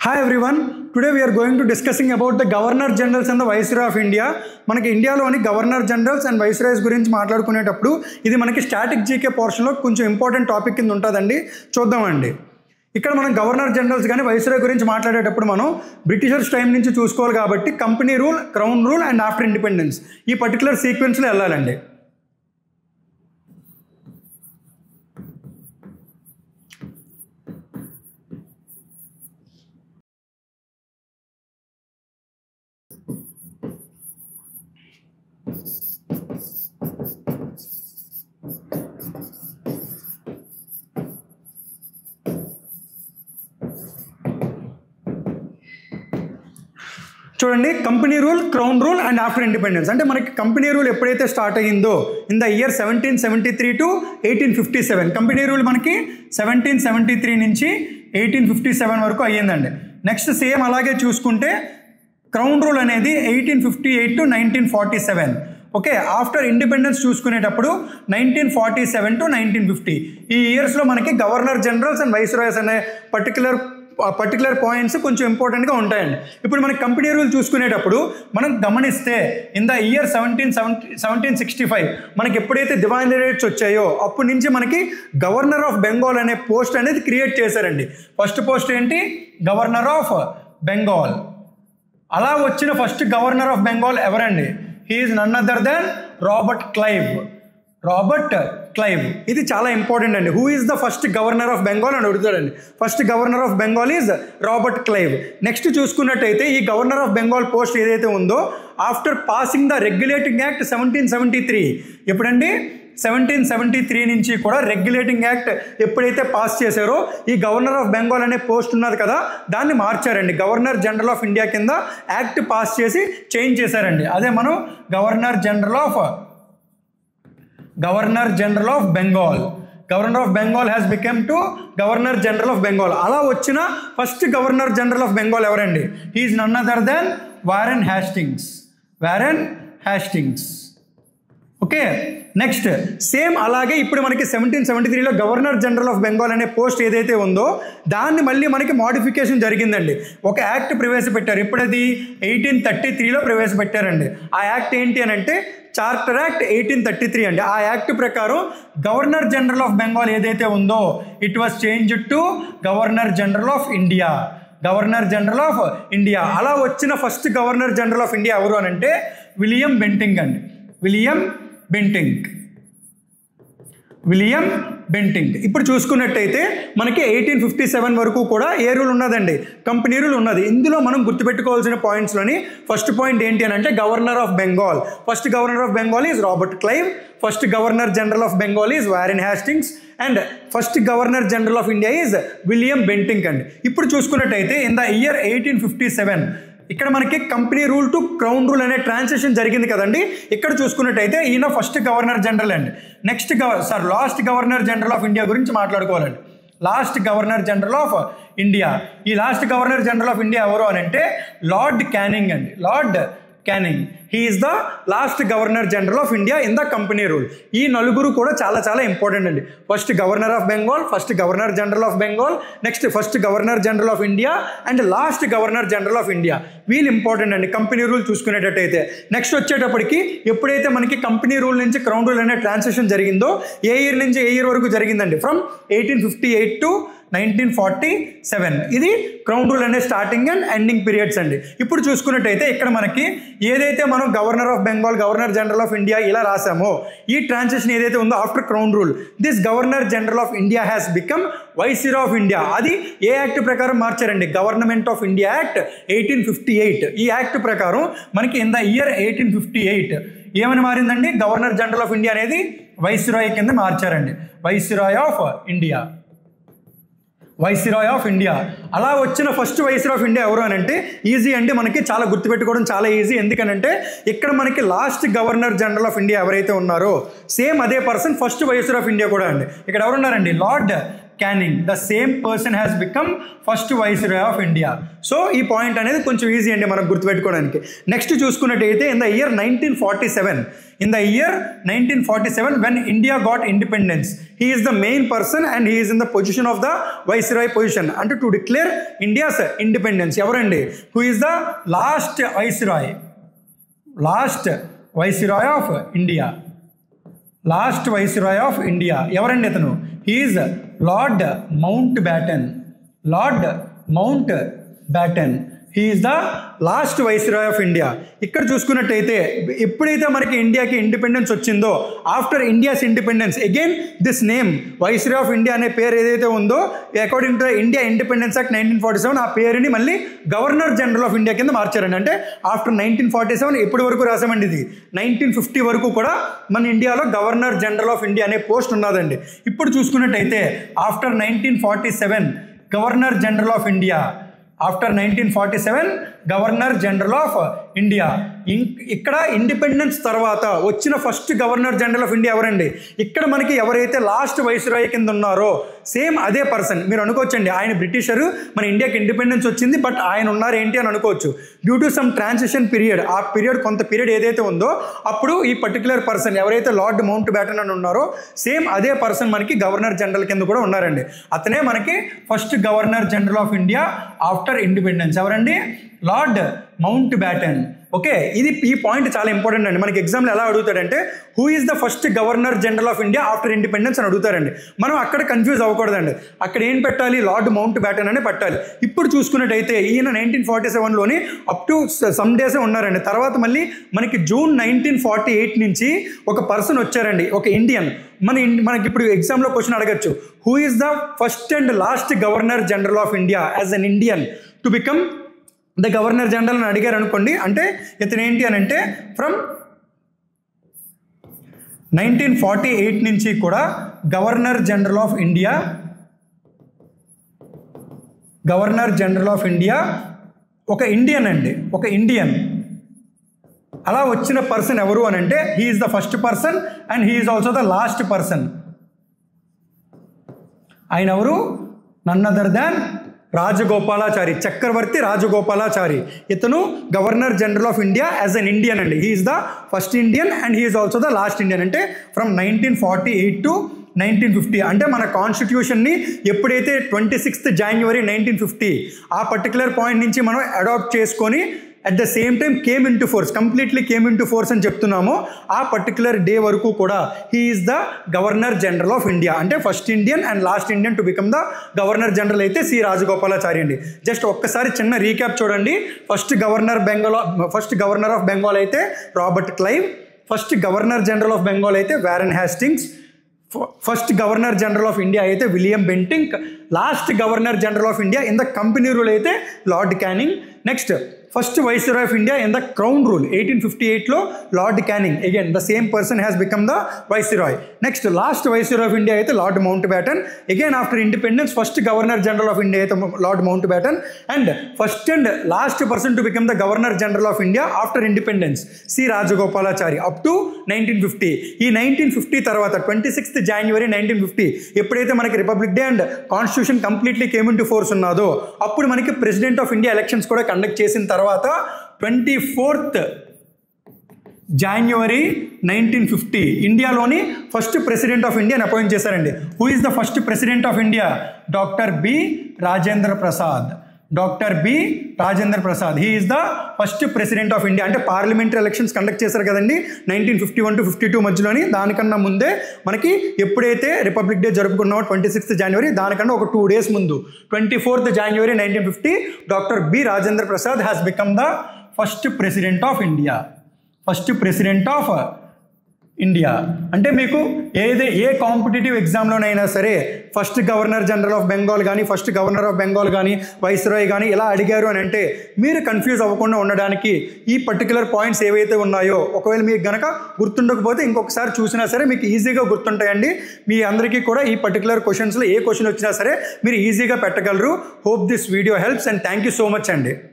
Hi everyone, today we are going to discussing about the Governor Generals and the Viceroy of India. మనకి ఇండియాలోని governor generals and viceroy's గురించి మాట్లాడుకునేటప్పుడు ఇది మనకి static GK పోర్షన్లో కొంచెం important topic కింద ఉంటుందండి. చూద్దామండి. ఇక్కడ మనం గవర్నర్ జనరల్స్ కానీ వైస్రాయ్ గురించి మాట్లాడేటప్పుడు మనం బ్రిటిషర్స్ టైం నుంచి చూసుకోవాలి కాబట్టి company rule, crown rule and after independence ఈ పర్టికులర్ సీక్వెన్స్లో వెళ్ళాలండి. చూడండి, company rule, crown rule and after independence. అంటే మనకి కంపెనీ రూల్ ఎప్పుడైతే స్టార్ట్ అయ్యిందో in the year 1773 to 1857. Company rule మనకి 1773 నుంచి 1857 వరకు అయ్యిందండి. నెక్స్ట్ సేమ్ అలాగే చూసుకుంటే క్రౌన్ రూల్ అనేది 1858 to 1947. ఓకే, ఆఫ్టర్ ఇండిపెండెన్స్ చూసుకునేటప్పుడు 1947 to 1950. ఈ ఇయర్స్లో మనకి గవర్నర్ జనరల్స్ అండ్ వైస్రాయ్స్ అనే పర్టికులర్ పాయింట్స్ కొంచెం ఇంపార్టెంట్గా ఉంటాయండి. ఇప్పుడు మనకి కంపెనీ రూల్ చూసుకునేటప్పుడు మనం గమనిస్తే ఇన్ ద ఇయర్ 1765 మనకి ఎప్పుడైతే డివైనరేట్స్ వచ్చాయో అప్పటి నుంచి మనకి గవర్నర్ ఆఫ్ బెంగాల్ అనే పోస్ట్ అనేది క్రియేట్ చేశారండి. ఫస్ట్ పోస్ట్ ఏంటి? Governor of Bengal. అలా వచ్చిన ఫస్ట్ గవర్నర్ ఆఫ్ బెంగాల్ ఎవరండి? He is none other than Robert Clive. ఇది చాలా ఇంపార్టెంట్ అండి. Who is the first governor of Bengal అని అడుగుతాడండి. First governor of Bengal is Robert Clive. Next చూసుకున్నట్టయితే ఈ గవర్నర్ ఆఫ్ బెంగాల్ పోస్ట్ ఏదైతే ఉందో after passing the regulating act 1773. ఎప్పుడండి? 1773 నుంచి కూడా రెగ్యులేటింగ్ యాక్ట్ ఎప్పుడైతే పాస్ చేశారో ఈ గవర్నర్ ఆఫ్ బెంగాల్ అనే పోస్ట్ ఉన్నది కదా దాన్ని మార్చారండి. గవర్నర్ జనరల్ ఆఫ్ ఇండియా కింద యాక్ట్ పాస్ చేసి చేంజ్ చేశారండి. అదే మనం governor general of Bengal. Governor of Bengal has become to governor general of Bengal. అలా వచ్చిన first governor general of Bengal ఎవరండి? He is none other than Warren Hastings. Okay, next same అలాగే ఇప్పుడు మనకి 1773లో గవర్నర్ జనరల్ ఆఫ్ బెంగాల్ అనే పోస్ట్ ఏదైతే ఉందో దాన్ని మళ్ళీ మనకి మోడిఫికేషన్ జరిగిందండి. ఒక యాక్ట్ ప్రవేశపెట్టారు. ఎప్పుడది? 1833లో ప్రవేశపెట్టారండి. ఆ యాక్ట్ ఏంటి అని అంటే చార్టర్ యాక్ట్ 1833 అండి. ఆ యాక్ట్ ప్రకారం గవర్నర్ జనరల్ ఆఫ్ బెంగాల్ ఏదైతే ఉందో it was changed to governor general of India. అలా వచ్చిన first governor general of India ఎవరు అని అంటే విలియం బెంటింగ్ అండి. William Bentinck. ఇప్పుడు చూసుకున్నట్టయితే మనకి 1857 వరకు కూడా ఏ రూల్ ఉన్నదండి? కంపెనీ రూల్ ఉన్నది. ఇందులో మనం గుర్తుపెట్టుకోవాల్సిన పాయింట్స్లోని ఫస్ట్ పాయింట్ ఏంటి అని అంటే governor of Bengal. First governor of Bengal is Robert Clive. First governor general of Bengal is Warren Hastings and first governor general of India is William Bentinck అండి. ఇప్పుడు చూసుకున్నట్టయితే ఇన్ ద ఇయర్ 1857 ఇక్కడ మనకి company rule to crown rule అనే transition జరిగింది కదండి. ఇక్కడ చూసుకున్నట్టయితే ఈయన ఫస్ట్ గవర్నర్ జనరల్ అండి. Next last governor general of India గురించి మాట్లాడుకోవాలండి. Last governor general of India. ఈ last governor general of India ఎవరు అని అంటే లార్డ్ క్యానింగ్ అండి. He is the last governor general of India in the company rule. ఈ నలుగురు కూడా చాలా ఇంపార్టెంట్ అండి. First governor of Bengal, first governor general of Bengal, next first governor general of India and last governor general of India. వీళ్ళు important అండి company rule చూసుకునేటట్టయితే. Next వచ్చేటప్పటికి ఎప్పుడైతే మనకి కంపెనీ రూల్ నుంచి క్రౌన్ రూల్ అనే ట్రాన్సిషన్ జరిగిందో ఏ ఇయర్ నుంచి ఏ ఇయర్ వరకు జరిగిందండి? From 1858 to 1947. ఇది క్రౌన్ రూల్ అనే స్టార్టింగ్ అండ్ ఎండింగ్ పీరియడ్స్ అండి. ఇప్పుడు చూసుకున్నట్టయితే ఇక్కడ మనకి ఏదైతే మనం governor of Bengal, governor general of India ఇలా రాసామో ఈ ట్రాన్సిషన్ ఏదైతే ఉందో after crown rule this governor general of India has become viceroy of India. అది ఏ యాక్ట్ ప్రకారం మార్చారండి? Government of India act 1858. ఈ యాక్ట్ ప్రకారం మనకి ఇన్ ద ఇయర్ 1858 ఏమని మారిందండి? గవర్నర్ జనరల్ ఆఫ్ ఇండియా అనేది వైస్రాయ్ కింద మార్చారండి. Viceroy of India. అలా వచ్చిన ఫస్ట్ వైస్రాయ్ ఆఫ్ ఇండియా ఎవరు అని అంటే ఈజీ అండి, మనకి చాలా గుర్తుపెట్టుకోవడం చాలా ఈజీ. ఎందుకనంటే ఇక్కడ మనకి last governor general of India ఎవరైతే ఉన్నారో సేమ్ అదే person first viceroy of India కూడా అండి. ఇక్కడ ఎవరున్నారండి? Lord Canning. The same person has become first viceroy of India. So ఈ పాయింట్ అనేది కొంచెం ఈజీ అండి మనకు గుర్తుపెట్టుకోవడానికి. నెక్స్ట్ చూసుకున్నట్టయితే in the year 1947 when India got independence, he is the main person and he is in the position of the viceroy position and to declare India's independence. Evarandi? Who is the last viceroy of India? Last viceroy of India evarandi atanu? He is Lord Mountbatten. He is the last viceroy of India. ఇక్కడ చూసుకున్నట్టయితే ఎప్పుడైతే మనకి ఇండియాకి independence వచ్చిందో, after India's independence again this name viceroy of India అనే పేరు ఏదైతే ఉందో according to India independence act 1947 ఆ పేరుని మళ్ళీ గవర్నర్ జనరల్ ఆఫ్ ఇండియా కింద మార్చారండి. అంటే ఆఫ్టర్ 1947 ఎప్పటి వరకు రాసామండి? ఇది 1950 వరకు కూడా మన ఇండియాలో గవర్నర్ జనరల్ ఆఫ్ ఇండియా అనే పోస్ట్ ఉన్నదండి. ఇప్పుడు చూసుకున్నట్టయితే after 1947 governor general of India, after 1947 governor general of India. ఇక్కడ ఇండిపెండెన్స్ తర్వాత వచ్చిన first governor general of India ఎవరండి? ఇక్కడ మనకి ఎవరైతే లాస్ట్ వైస్రాయ్ కింద ఉన్నారో సేమ్ అదే పర్సన్. మీరు అనుకోవచ్చండి ఆయన బ్రిటిషరు, మన ఇండియాకి ఇండిపెండెన్స్ వచ్చింది బట్ ఆయన ఉన్నారు ఏంటి అని అనుకోవచ్చు. Due to some transition period, ఆ పీరియడ్ కొంత పీరియడ్ ఏదైతే ఉందో అప్పుడు ఈ పర్టికులర్ పర్సన్ ఎవరైతే లార్డ్ మౌంట్ బ్యాటన్ అని ఉన్నారో సేమ్ అదే పర్సన్ మనకి గవర్నర్ జనరల్ కింద కూడా ఉన్నారండి. అతనే మనకి first governor general of India after independence. ఎవరండి? Lord Mountbatten. ఓకే, ఈ పాయింట్ చాలా ఇంపార్టెంట్ అండి. మనకి ఎగ్జామ్లో ఎలా అడుగుతాడంటే who is the first governor general of India after independence అని అడుగుతారండి. మనం అక్కడ కన్ఫ్యూజ్ అవ్వకూడదండి. అక్కడ ఏం పెట్టాలి? లార్డ్ మౌంట్ బ్యాటన్ అనే పెట్టాలి. ఇప్పుడు చూసుకున్నట్టయితే ఈయన 1947లోని అప్ టు సమ్ డేసే ఉన్నారండి. తర్వాత మళ్ళీ మనకి జూన్ 1948 నుంచి ఒక పర్సన్ వచ్చారండి, ఒక ఇండియన్. మనకి ఇప్పుడు ఎగ్జామ్లో క్వశ్చన్ అడగచ్చు, who is the first and last governor general of India as an Indian to become the governor general అని అడిగారు అనుకోండి. అంటే ఇతను ఏంటి అని అంటే ఫ్రమ్ 1948 నుంచి కూడా గవర్నర్ జనరల్ ఆఫ్ ఇండియా ఒక ఇండియన్ అండి, ఒక ఇండియన్. అలా వచ్చిన పర్సన్ ఎవరు అని అంటే he is the first person and he is also the last person. ఆయన ఎవరు? None other than Rajagopalachari, Chakravarti Rajagopalachari. ఇతను governor general of India as an Indian అండి. He is the first Indian and he is also the last Indian. అంటే from 1948 to 1950. అంటే మన కాన్స్టిట్యూషన్ని ఎప్పుడైతే 26th January 1950 ఆ particular point నుంచి మనం అడాప్ట్ చేసుకొని at the same time completely came in to force అని చెప్తున్నాము. ఆ పర్టికులర్ డే వరకు కూడా he is the governor general of India. అంటే first Indian and last Indian to become the governor general అయితే సి రాజగోపాలాచారి అండి. జస్ట్ ఒక్కసారి చిన్న రీక్యాప్ చూడండి. ఫస్ట్ గవర్నర్ ఆఫ్ బెంగాల్ అయితే Robert Clive, first governor general of Bengal అయితే Warren Hastings, first governor general of India అయితే William Bentinck, last governor general of India in the company rule అయితే Lord Canning. Next first viceroy of India in the crown rule 1858లో Lord Canning. Again the same person has become the viceroy. Next last viceroy of India అయితే Lord Mountbatten. Again after independence first governor general of India అయితే Lord Mountbatten and first and last person to become the governor general of India after independence C Rajagopalachari up to 1950. ఈ 1950 తర్వాత 26th January 1950 ఎప్పుడైతే మనకి republic day and constitution completely came in to force ఉన్నదో అప్పుడు మనకి president of India elections కూడా conduct చేసిన తర్వాత 24th January 1950 ఇండియాలోని ఫస్ట్ ప్రెసిడెంట్ ఆఫ్ ఇండియాని అపాయింట్ చేశారండి. Who is the first president of India? Doctor B Rajendra Prasad. He is the first president of India. అంటే పార్లమెంటరీ ఎలక్షన్స్ కండక్ట్ చేశారు కదండి 1951 to 52 మధ్యలోని. దానికన్నా ముందే మనకి ఎప్పుడైతే రిపబ్లిక్ డే జరుపుకున్నామో 26th January దానికన్నా ఒక 2 days ముందు 24th January 1950 doctor B Rajendra Prasad has become the first president of India. అంటే మీకు ఏ కాంపిటేటివ్ ఎగ్జామ్లోనైనా సరే first governor general of Bengal కానీ ఫస్ట్ గవర్నర్ ఆఫ్ బెంగాల్ కానీ వైస్రాయ్ కానీ ఇలా అడిగారు అని అంటే మీరు కన్ఫ్యూజ్ అవ్వకుండా ఉండడానికి ఈ పర్టికులర్ పాయింట్స్ ఏవైతే ఉన్నాయో ఒకవేళ మీకు గనక గుర్తుండకపోతే ఇంకొకసారి చూసినా సరే మీకు ఈజీగా గుర్తుంటాయండి. మీ అందరికీ కూడా ఈ పర్టికులర్ క్వశ్చన్స్లో ఏ క్వశ్చన్ వచ్చినా సరే మీరు ఈజీగా పెట్టగలరు. Hope this video helps and thank you so much అండి.